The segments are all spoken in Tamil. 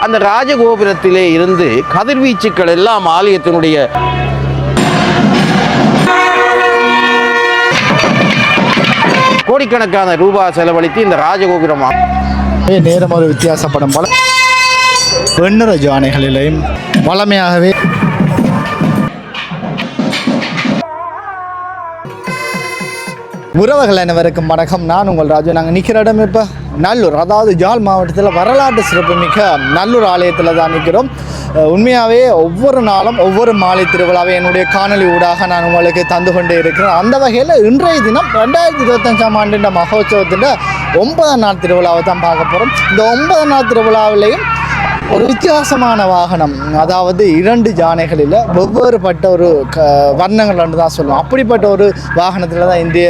அந்த ராஜகோபுரத்திலே இருந்து கதிர்வீச்சுக்கள் எல்லாம் ஆலயத்தினுடைய கோடிக்கணக்கான ரூபாய் செலவழித்து இந்த ராஜகோபுரம் நேரம் ஒரு வித்தியாசப்படும் பல வெண்ணிற ஜானைகளிலையும் வளமையாகவே உறவுகள் அனைவருக்கும் வணக்கம். நான் உங்கள் ராஜு. நாங்கள் நிற்கிற இடம் இப்போ நல்லூர், அதாவது ஜாழ் மாவட்டத்தில் வரலாற்று சிறப்புமிக்க நல்லூர் ஆலயத்தில் தான் நிற்கிறோம். உண்மையாகவே ஒவ்வொரு நாளும் ஒவ்வொரு மாலை திருவிழாவை என்னுடைய காணொலி ஊடாக நான் உங்களுக்கு தந்து கொண்டே இருக்கிறேன். அந்த வகையில் இன்றைய தினம் 2025ஆம் ஆண்டு மகோத்சவத்தின் 9ஆம் நாள் திருவிழாவை தான் பார்க்க போகிறோம். இந்த 9ஆம் நாள் திருவிழாவிலையும் ஒரு வித்தியாசமான வாகனம், அதாவது 2 ஜானைகளில் வெவ்வேறுபட்ட ஒரு வர்ணங்கள் என்று தான் சொல்லுவோம். அப்படிப்பட்ட ஒரு வாகனத்தில் தான் இந்திய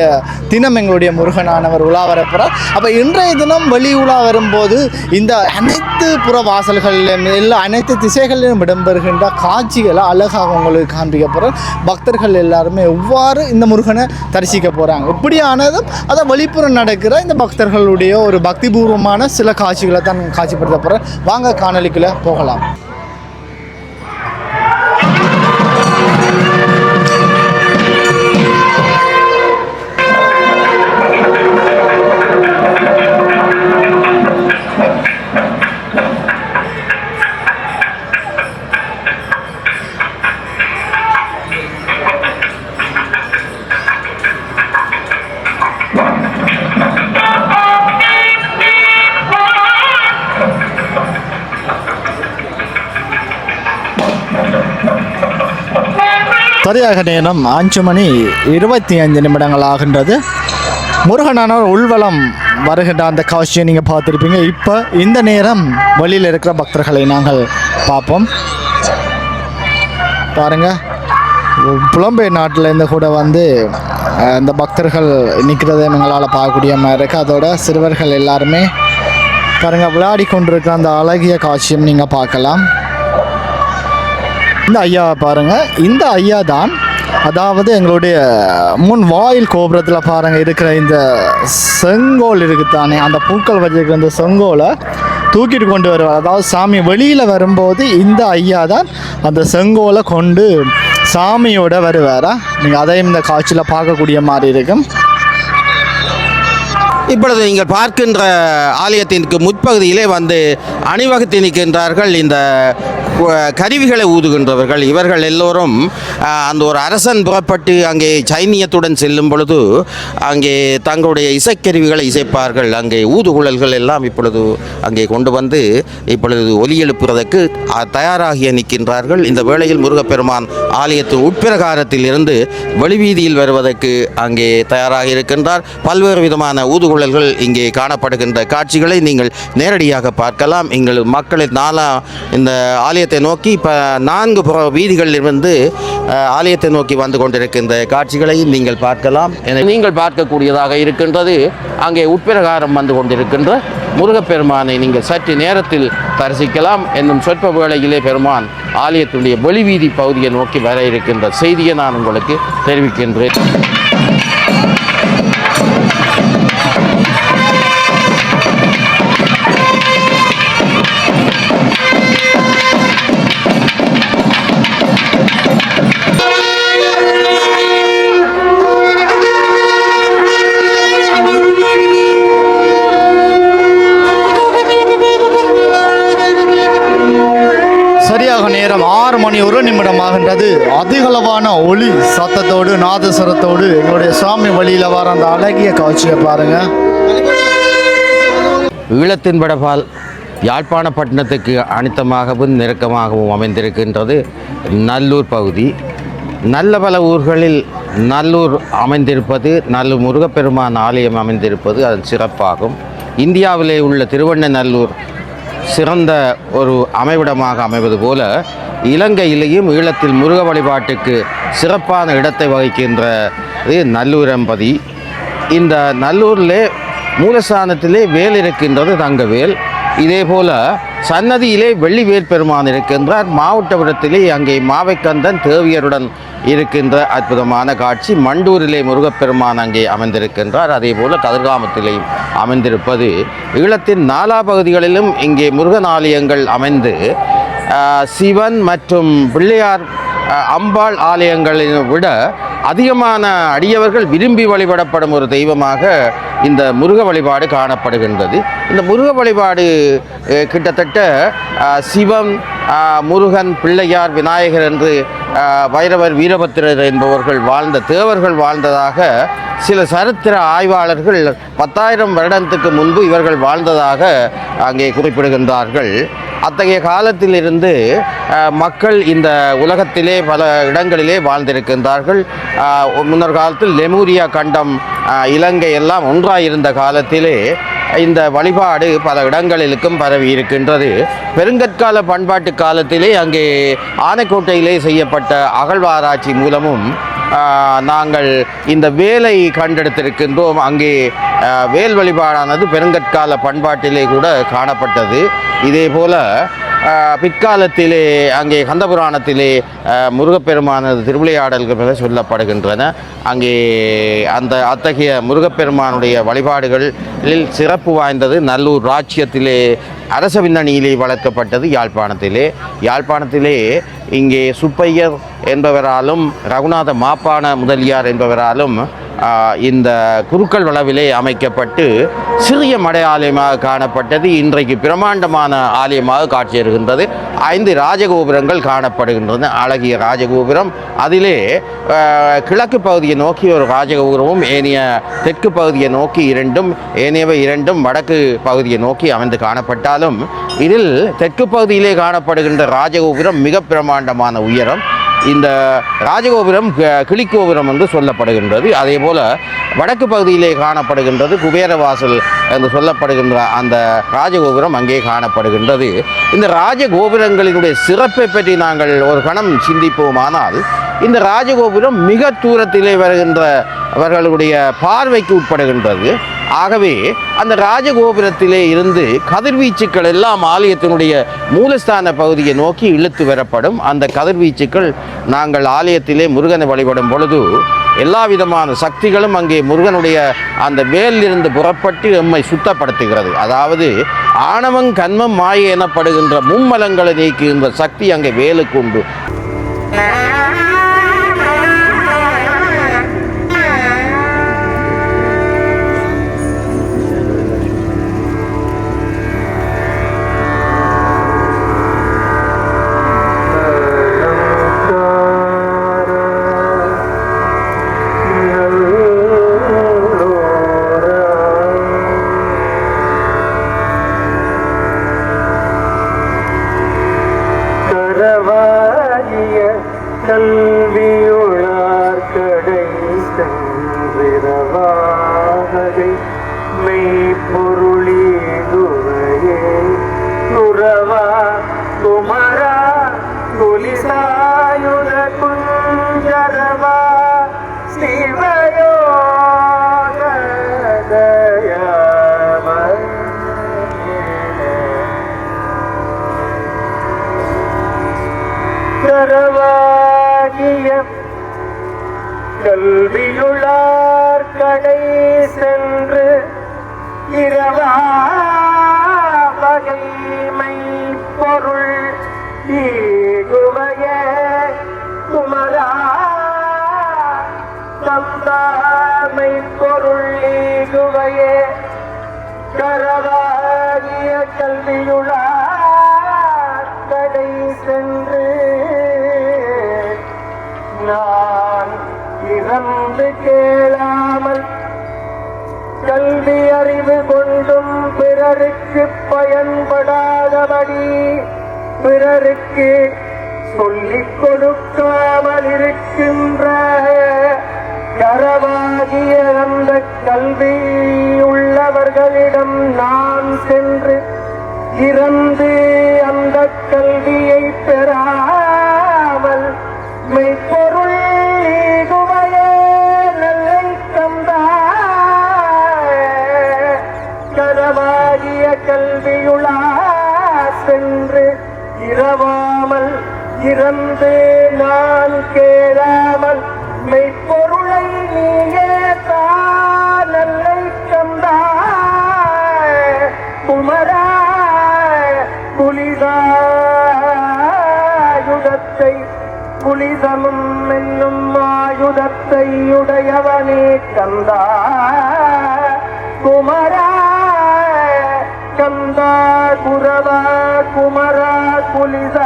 தினம் எங்களுடைய முருகனானவர் உலா வரப்போகிறார். அப்போ இன்றைய தினம் வெளி உலா வரும்போது இந்த அனைத்து புற வாசல்களிலும் எல்லாம் அனைத்து திசைகளிலும் இடம்பெறுகின்ற காட்சிகளை அழகாக உங்களுக்கு காண்பிக்க போகிறார். பக்தர்கள் எல்லாருமே எவ்வாறு இந்த முருகனை தரிசிக்க போகிறாங்க, இப்படியானதும் அதை வெளிப்புறம் நடக்கிற இந்த பக்தர்களுடைய ஒரு பக்திபூர்வமான சில காட்சிகளை தான் காட்சிப்படுத்த போகிறார். வாங்க காணொலிக்குள்ள போகலாம். சரியாக நேரம் 5:25 ஆகின்றது. முருகனானவர் உள்வலம் வருகின்ற அந்த காட்சியை நீங்கள் பார்த்துருப்பீங்க. இப்போ இந்த நேரம் வழியில் இருக்கிற பக்தர்களை நாங்கள் பார்ப்போம். பாருங்கள், புலம்பெயர் நாட்டிலேருந்து கூட வந்து இந்த பக்தர்கள் நிற்கிறத எங்களால் பார்க்கக்கூடிய மாதிரி இருக்குது. அதோட சிறுவர்கள் எல்லாருமே பாருங்கள் விளையாடி கொண்டிருக்கிற அந்த அழகிய காட்சியும் நீங்கள் பார்க்கலாம். இந்த ஐயா பாருங்கள், இந்த ஐயா தான், அதாவது எங்களுடைய முன் வாயில் கோபுரத்தில் பாருங்கள் இருக்கிற இந்த செங்கோல் இருக்குது தானே, அந்த பூக்கள் வச்சிருக்கிற இந்த செங்கோலை தூக்கிட்டு கொண்டு வருவார். அதாவது சாமி வெளியில் வரும்போது இந்த ஐயா தான் அந்த செங்கோலை கொண்டு சாமியோட வருவாரா. நீங்கள் அதையும் இந்த காட்சியில் பார்க்கக்கூடிய மாதிரி இருக்கும். இப்பொழுது நீங்கள் பார்க்கின்ற ஆலயத்திற்கு முற்பகுதியிலே வந்து அணிவகுத்து நிற்கின்றார்கள் இந்த கருவிகளை ஊதுகின்றவர்கள். இவர்கள் எல்லோரும் அந்த ஒரு அரசன் புறப்பட்டு அங்கே சைனியத்துடன் செல்லும் பொழுது அங்கே தங்களுடைய இசைக்கருவிகளை இசைப்பார்கள். அங்கே ஊதுகுழல்கள் எல்லாம் இப்பொழுது அங்கே கொண்டு வந்து இப்பொழுது ஒலி எழுப்புவதற்கு தயாராகி நிற்கின்றார்கள். இந்த வேளையில் முருகப்பெருமான் ஆலயத்தின் உட்பிரகாரத்தில் இருந்து வெளிவீதியில் வருவதற்கு அங்கே தயாராக இருக்கின்றார். பல்வேறு விதமான ஊதுகுழல்கள் இங்கே காணப்படுகின்ற காட்சிகளை நீங்கள் நேரடியாக பார்க்கலாம். எங்கள் மக்களின் இந்த ஆலயத்தை நோக்கி இப்போ 4 புற வீதிகளிலிருந்து ஆலயத்தை நோக்கி வந்து கொண்டிருக்கின்ற காட்சிகளை நீங்கள் பார்க்கலாம். என நீங்கள் பார்க்கக்கூடியதாக இருக்கின்றது அங்கே உட்பிரகாரம் வந்து கொண்டிருக்கின்ற முருகப்பெருமானை நீங்கள் சற்று நேரத்தில் தரிசிக்கலாம். என்னும் சொற்ப வேளையிலே பெருமான் ஆலயத்துடைய வெளிவீதி பகுதியை நோக்கி வர இருக்கின்ற செய்தியை நான் உங்களுக்கு தெரிவிக்கின்றேன். நேரம் 6:01 ஆகின்றது. அதிகளவான ஒளி சத்தத்தோடு நாதஸ்வரத்தோடு எங்களுடைய சுவாமி வழியில் வர அந்த அழகிய காட்சியை பாருங்க. ஈழத்தின் வடபால் யாழ்ப்பாணப்பட்டினத்துக்கு அனித்தமாகவும் நெருக்கமாகவும் அமைந்திருக்கின்றது நல்லூர் பகுதி. நல்ல பல ஊர்களில் நல்லூர் அமைந்திருப்பது, நல்லூர் முருகப்பெருமான் ஆலயம் அமைந்திருப்பது அதன் சிறப்பாகும். இந்தியாவிலே உள்ள திருவண்ணநல்லூர் சிறந்த ஒரு அமைவிடமாக அமைவது போல இலங்கையிலேயும் ஈழத்தில் முருக வழிபாட்டுக்கு சிறப்பான இடத்தை வகிக்கின்றது நல்லூரம்பதி. இந்த நல்லூரிலே மூலஸ்தானத்திலே வேல் இருக்கின்றது, தங்கவேல். இதே போல் சன்னதியிலே வெள்ளிவேல் பெருமான் இருக்கின்றார். மாவட்டபுரத்திலே அங்கே மாவைக்கந்தன் தேவியருடன் இருக்கின்ற அற்புதமான காட்சி. மண்டூரிலே முருகப்பெருமான் அங்கே அமைந்திருக்கின்றார். அதே போல கதிர்காமத்திலே அமைந்திருப்பது. ஈழத்தின் நாலா பகுதிகளிலும் இங்கே முருகன் ஆலயங்கள் அமைந்து சிவன் மற்றும் பிள்ளையார் அம்பாள் ஆலயங்களை விட அதிகமான அடியவர்கள் விரும்பி வழிபடப்படும் ஒரு தெய்வமாக இந்த முருக வழிபாடு காணப்படுகின்றது. இந்த முருக வழிபாடு கிட்டத்தட்ட சிவன், முருகன், பிள்ளையார், விநாயகர் என்று வைரவர், வீரபத்திரர் என்பவர்கள் வாழ்ந்த தேவர்கள் வாழ்ந்ததாக சில சரித்திர ஆய்வாளர்கள் 10,000 வருடத்துக்கு முன்பு இவர்கள் வாழ்ந்ததாக அங்கே குறிப்பிடுகின்றார்கள். அத்தகைய காலத்திலிருந்து மக்கள் இந்த உலகத்திலே பல இடங்களிலே வாழ்ந்திருக்கின்றார்கள். முன்னர் காலத்தில் லெமூரியா கண்டம், இலங்கை எல்லாம் ஒன்றாயிருந்த காலத்திலே இந்த வழிபாடு பல இடங்களிலுக்கும் பரவி இருக்கின்றது. பெருங்கற்கால பண்பாட்டு காலத்திலே அங்கே ஆனைக்கோட்டையிலே செய்யப்பட்ட அகழ்வாராய்ச்சி மூலமும் நாங்கள் இந்த வேலை கண்டெடுத்திருக்கின்றோம். அங்கே வேல் வழிபாடானது பெருங்கற்கால பண்பாட்டிலே கூட காணப்பட்டது. இதே போல பிற்காலத்திலே அங்கே கந்தபுராணத்திலே முருகப்பெருமானது திருவிளையாடல்கள் சொல்லப்படுகின்றன. அங்கே அத்தகைய முருகப்பெருமானுடைய வழிபாடுகளில் சிறப்பு வாய்ந்தது நல்லூர் ராச்சியத்திலே அரச பின்னணியிலே வளர்க்கப்பட்டது யாழ்ப்பாணத்திலே இங்கே சுப்பையர் என்பவராலும் ரகுநாத மாப்பான முதலியார் என்பவராலும் இந்த குருக்கள் வளவிலே அமைக்கப்பட்டு சிறிய மடை ஆலயமாக காணப்பட்டது. இன்றைக்கு பிரமாண்டமான ஆலயமாக காட்சியருகின்றது. 5 ராஜகோபுரங்கள் காணப்படுகின்றன. அழகிய ராஜகோபுரம். அதிலே கிழக்கு பகுதியை நோக்கி ஒரு ராஜகோபுரமும் ஏனைய தெற்கு பகுதியை நோக்கி ஏனையவை இரண்டும் வடக்கு பகுதியை நோக்கி அமைந்து காணப்பட்டாலும் இதில் தெற்கு பகுதியிலே காணப்படுகின்ற ராஜகோபுரம் மிக பிரமாண்டமான உயரம். இந்த ராஜகோபுரம் கிளிக்கோபுரம் என்று சொல்லப்படுகின்றது. அதே போல் வடக்கு பகுதியிலே காணப்படுகின்றது குபேரவாசல் என்று சொல்லப்படுகின்ற அந்த ராஜகோபுரம் அங்கே காணப்படுகின்றது. இந்த ராஜகோபுரங்களினுடைய சிறப்பை பற்றி நாங்கள் ஒரு கணம் சிந்திப்போமானால், இந்த ராஜகோபுரம் மிக தூரத்திலே வருகின்றவர்களுடைய பார்வைக்கு உட்படுகின்றது. ஆகவே அந்த ராஜகோபுரத்திலே இருந்து கதிர்வீச்சுக்கள் எல்லாம் ஆலயத்தினுடைய மூலஸ்தான பகுதியை நோக்கி இழுத்து வரப்படும். அந்த கதிர்வீச்சுக்கள் நாங்கள் ஆலயத்திலே முருகனை வழிபடும் பொழுது எல்லா விதமான சக்திகளும் அங்கே முருகனுடைய அந்த வேலிலிருந்து புறப்பட்டு எம்மை சுத்தப்படுத்துகிறது. அதாவது ஆணவம், கன்மம், மாயை எனப்படுகின்ற மும்மலங்களை நீக்குகின்ற சக்தி அங்கே வேலுக்கு உண்டு. கல்வியுளார் கடை சென்றிரவாகை மெய்ப்பொருளீதுவையே துறவா குமரா குலிசாயுத குஞ்சரவா கரவாகிய கல்வியுளார் கடை சென்று இரவா வகைமை பொருள் ஈகுவைய குமரா தந்தாமை பொருள் ஈகுவையே கரவாகிய கல்வியுளார் கடை சென்று நான் இறந்து கேளாமல் கல்வி அறிவு கொண்டும் பிறருக்கு பயன்படாதபடி பிறருக்கு சொல்லிக் கொடுக்காமல் இருக்கின்ற கரவாகிய அந்த கல்வி உள்ளவர்களிடம் நான் சென்று இறந்து அந்த கல்வியை பெறாமல் மெய்ப்பொருள் ஈகுவையே நல்லை தந்தாய் கரவாகிய கல்வியுளா சென்று இரவாமல் இறந்து நான் கேளாமல் மெய்ப்பொருளை நீயே நல்லை கந்தா குமரா புலிதாயுதத்தை புலிதமும் என்னும் ஆயுதத்தை உடையவனே கந்தா குமரா கந்தா குரவா குமரா புலிதாயுதத்தை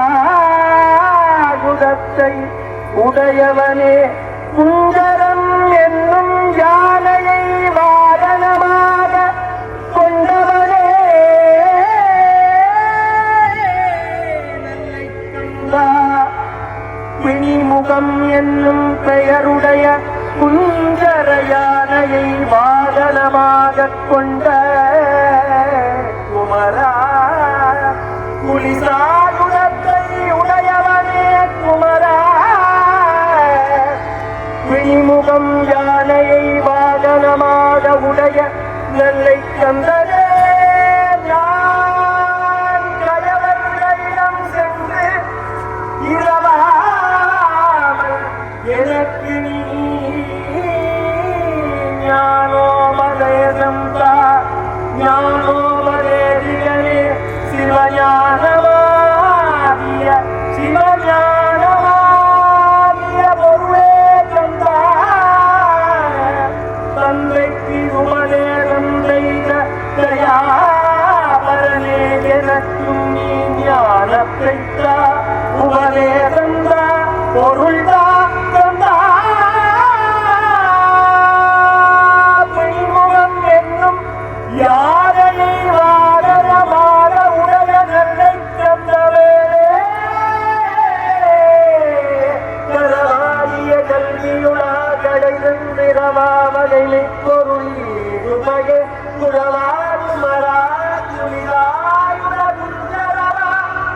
உடையவனே சுந்தரம் என்னும் யானையை வாரணமாக கொண்டவனே பிணிமுகம் என்னும் பெயருடைய குஞ்சர யானையை வாகனமாக கொண்ட குமரா புலிசாகுலத்தை உடையவனே குமரா பிணிமுகம் யானையை வாகனமாக உடைய நெல்லை கந்தனே நான் கயவர்களிடம் சென்று இரவாமல் எனக்கு நீ ஞானோபதேசம் தா ஞானோபதேசிகளே சிவஞானமாகிய சிவஞானமாகிய பொருளே கந்தா தந்தைக்கு உபதேசம் செய்த தயாபரனே எனக்கும் நீ ஞானத்தை தா உபதேசம் தா பொருள் தா கந்தா பிணிமுகம் என்னும் யாரையை வாரணமாக உடைய நெல்லை கந்தவே கரவாரிய கல்வியுளா கடைதந்திரமாவதை பொருள் உபகே குரவா குமரா குளிராயுட குஞ்சரவா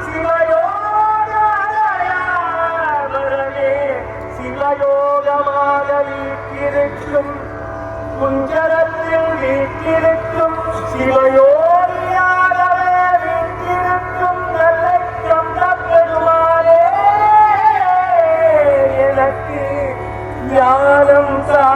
சிவயோகமரணே சிவயோகமாக வீட்டிருக்கும் குஞ்சரத்தில் வீட்டிருக்கும் சிவயோகியாகவே வீட்டிருக்கும் நல்ல கந்த பெருமானே எனக்கு ஞானம் தா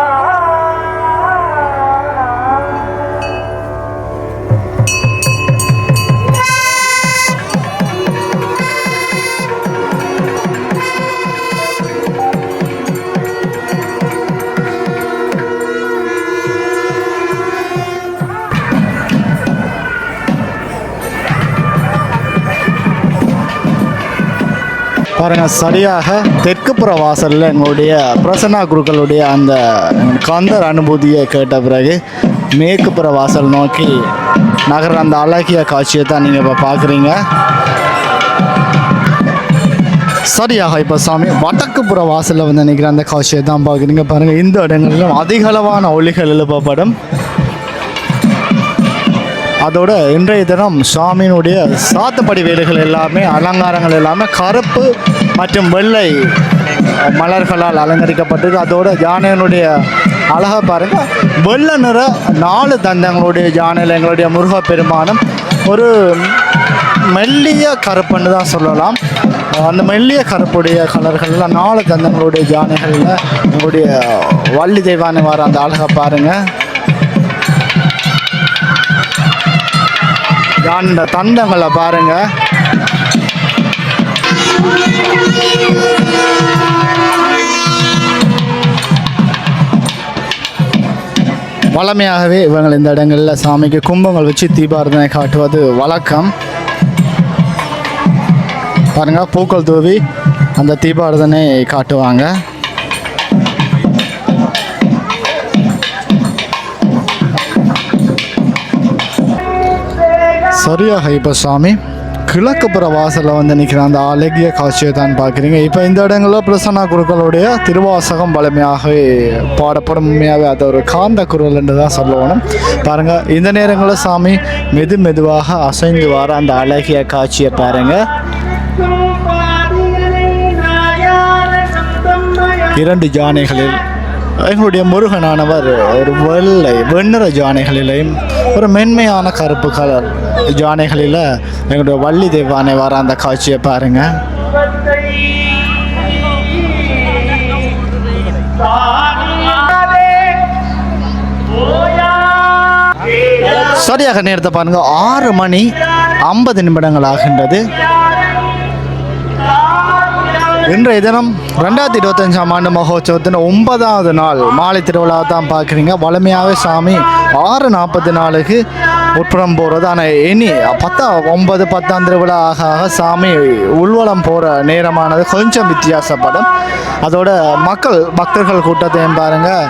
பாருங்க, சரியாக தெற்குப்புற வாசலில் எங்களுடைய பிரசன்னா குருக்களுடைய அந்த கந்தர் அனுபூதியை கேட்ட பிறகு மேற்குப்புற வாசல் நோக்கி நகர அந்த அழகிய காட்சியை தான் நீங்கள் இப்போ பார்க்குறீங்க. சரியாக இப்போ சாமி வடக்குப்புற வாசலில் வந்து நிற்கிற அந்த காட்சியை தான் பார்க்குறீங்க. பாருங்கள், இந்த இடங்களிலும் அதிகளவான ஒளிகள் எழுப்பப்படும். அதோட இன்றைய தினம் சுவாமியினுடைய சாத்துப்படி வேலைகள் எல்லாமே அலங்காரங்கள் எல்லாமே கருப்பு மற்றும் வெள்ளை மலர்களால் அலங்கரிக்கப்பட்டிருக்கு. அதோட யானையினுடைய அழகை பாருங்கள், வெள்ளை நிற 4 தந்தங்களுடைய யானையில் எங்களுடைய முருகப்பெருமானும் ஒரு மெல்லிய கருப்புன்னு தான் சொல்லலாம். அந்த மெல்லிய கருப்புடைய கலர்கள்லாம் 4 தந்தங்களுடைய யானைகளில் எங்களுடைய வள்ளி தெய்வானை வர அந்த அழகை பாருங்கள். யானை தந்தங்களை பாருங்க. வழமையாகவே இவங்கள் இந்த இடங்களில் சாமிக்கு கும்பங்கள் வச்சு தீபாரதனை காட்டுவது வழக்கம். பாருங்க, பூக்கள் தூவி அந்த தீபாரதனை காட்டுவாங்க. சரியாக இப்போ சாமி கிழக்குப்புற வாசலில் வந்து நிற்கிற அந்த அழகிய காட்சியை தான் பார்க்குறீங்க. இப்போ இந்த இடங்களில் பிரசன்னா குருக்களுடைய திருவாசகம் வலிமையாகவே பாடப்படும். உண்மையாகவே அது ஒரு காந்த குரல் என்று தான் சொல்லணும். பாருங்கள், இந்த நேரங்களில் சாமி மெதுவாக அசைந்து வர அந்த அழகிய காட்சியை பாருங்கள். 2 யானைகளில் எங்களுடைய முருகனானவர் ஒரு வெண்ணிற யானைகளிலையும் ஒரு மென்மையான கருப்பு கலர் யானைகளில் எங்களுடைய வள்ளி தெய்வானை வர அந்த காட்சியை பாருங்கள். சரியாக நேரத்தை பாருங்க 6:50 ஆகின்றது. இன்றைய தினம் 2025ஆம் ஆண்டு மகோத்சவத்தின் 9வது நாள் மாலை திருவிழாவை தான் பார்க்குறீங்க. வலிமையாகவே சாமி 6:44க்கு உட்புறம் போகிறது. ஆனால் இனி 9:10 திருவிழா ஆக ஆக சாமி உள்வலம் போகிற நேரமானது கொஞ்சம் வித்தியாசப்படும். அதோட பக்தர்கள் கூட்டத்தையும் பாருங்கள்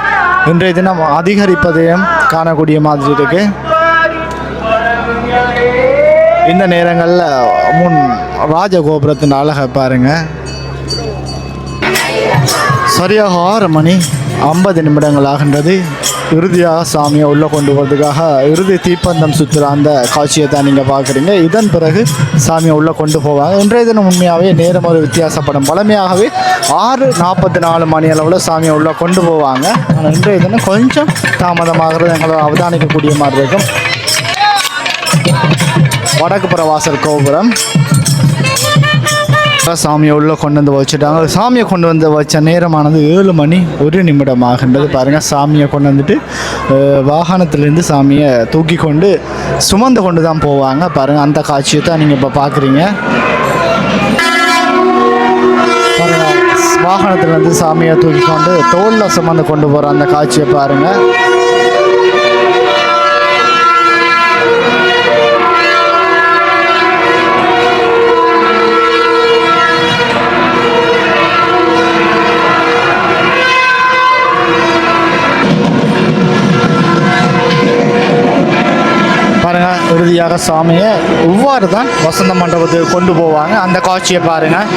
இன்றைய தினம் அதிகரிப்பதையும் காணக்கூடிய மாதிரி இருக்குது. இந்த நேரங்களில் முன் ராஜகோபுரத்தின் அழகை பாருங்கள். சரியாக 6:50 ஆகின்றது. இறுதியாக சாமியை உள்ளே கொண்டு போகிறதுக்காக இறுதி தீப்பந்தம் சுற்றுற அந்த காட்சியை தான் நீங்கள் பார்க்குறீங்க. இதன் பிறகு சாமியை உள்ளே கொண்டு போவாங்க. இன்றைய தினம் உண்மையாகவே நேரம் ஒரு வித்தியாசப்படும். பழமையாகவே 6:44 அளவில் சாமியை உள்ளே கொண்டு போவாங்க. ஆனால் இன்றைய தினம் கொஞ்சம் தாமதமாகிறது எங்களை அவதானிக்கக்கூடிய மாதிரி இருக்கும். வடக்கு புற வாசல் கோபுரம் சாமியை உள்ளே கொண்டு வந்து வச்சுட்டாங்க. சாமியை கொண்டு வந்து வச்ச நேரமானது 7:01 ஆகின்றது. பாருங்கள், சாமியை கொண்டு வந்துட்டு வாகனத்திலேருந்து சாமியை தூக்கி கொண்டு சுமந்து கொண்டு தான் போவாங்க. பாருங்கள், அந்த காட்சியை தான் நீங்கள் இப்போ பார்க்குறீங்க. பாருங்கள், வாகனத்திலேருந்து சாமியை தூக்கி கொண்டு தோளில் சுமந்து கொண்டு போகிற அந்த காட்சியை பாருங்கள். இறுதியாக சாமியை இவ்வாறு தான் வசந்த மண்டபத்துக்கு கொண்டு போவாங்க. அந்த காட்சியை பாருங்கள்.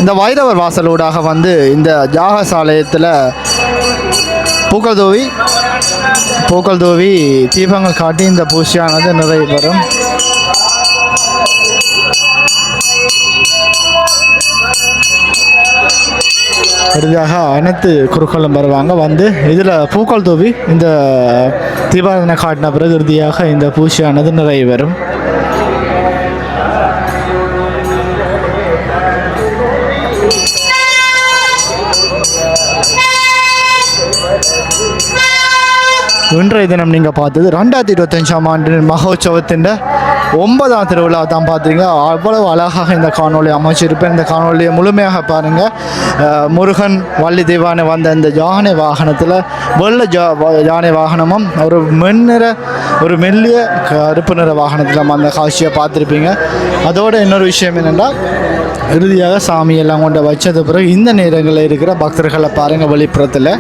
இந்த வைரவர் வாசலூடாக வந்து இந்த யாகசாலயத்தில் பூக்கள் தூவி தீபங்கள் காட்டி இந்த பூஜையானது நிறைவு பெறும். இறுதியாக அனைத்து குருக்களும் வருவாங்க. வந்து இதில் பூக்கள் தூவி இந்த தீபாராதனை காட்டின பிறகு இறுதியாக இந்த பூஜையானது நிறைவு பெறும். இன்றைய தினம் நீங்கள் பார்த்தது 2025ஆம் ஆண்டு மகோத்சவத்தின் 9ஆம் திருவிழா தான் பார்த்தீங்க. அவ்வளவு அழகாக இந்த காணொலி அமைச்சிருப்பேன். இந்த காணொலியை முழுமையாக பாருங்கள். முருகன் வள்ளி தெய்வானை வந்த இந்த யானை வாகனத்தில் வெள்ளை யானை வாகனமும் ஒரு மெல்லிய கருப்பு நிற வாகனத்தில் அந்த காட்சியை பார்த்துருப்பீங்க. அதோடு இன்னொரு விஷயம் என்னென்னா, இறுதியாக சாமியெல்லாம் கொண்டு வச்சது பிறகு இந்த நேரங்களில் இருக்கிற பக்தர்களை பாருங்கள். வெளிப்புறத்தில்